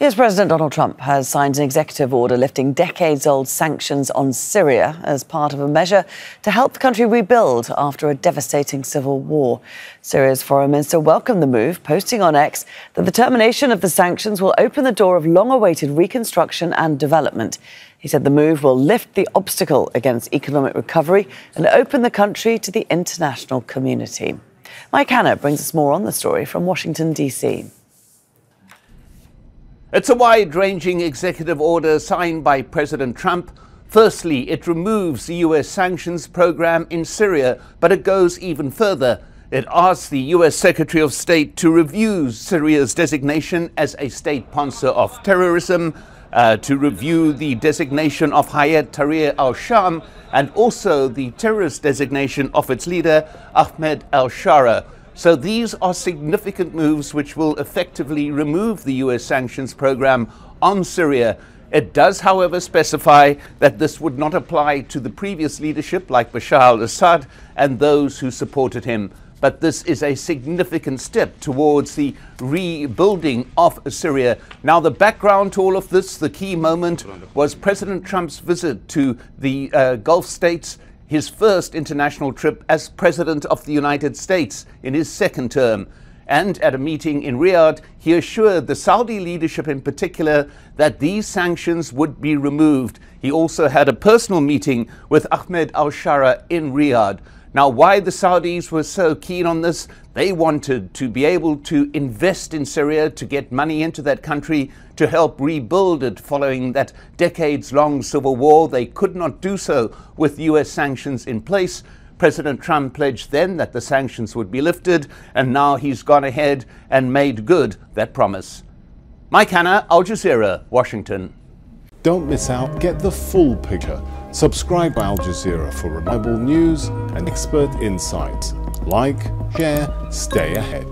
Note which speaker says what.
Speaker 1: US President Donald Trump has signed an executive order lifting decades-old sanctions on Syria as part of a measure to help the country rebuild after a devastating civil war. Syria's foreign minister welcomed the move, posting on X that the termination of the sanctions will open the door of long-awaited reconstruction and development. He said the move will lift the obstacle against economic recovery and open the country to the international community. Hanna brings us more on the story from Washington, D.C.
Speaker 2: It's a wide-ranging executive order signed by President Trump. Firstly, it removes the US sanctions program in Syria, but it goes even further. It asks the US Secretary of State to review Syria's designation as a state sponsor of terrorism, to review the designation of Hayat Tahrir al-Sham, and also the terrorist designation of its leader, Ahmed al-Sharaa. So these are significant moves which will effectively remove the US sanctions program on Syria. It does, however, specify that this would not apply to the previous leadership like Bashar al-Assad and those who supported him. But this is a significant step towards the rebuilding of Syria. Now, the background to all of this, the key moment, was President Trump's visit to the Gulf states, his first international trip as President of the United States in his second term. And at a meeting in Riyadh, he assured the Saudi leadership in particular that these sanctions would be removed. He also had a personal meeting with Ahmed al-Sharaa in Riyadh. Now, why the Saudis were so keen on this? They wanted to be able to invest in Syria, to get money into that country, to help rebuild it following that decades-long civil war. They could not do so with US sanctions in place. President Trump pledged then that the sanctions would be lifted, and now he's gone ahead and made good that promise. Hanna, Al Jazeera, Washington.
Speaker 3: Don't miss out, get the full picture. Subscribe to Al Jazeera for reliable news and expert insights. Like, share, stay ahead.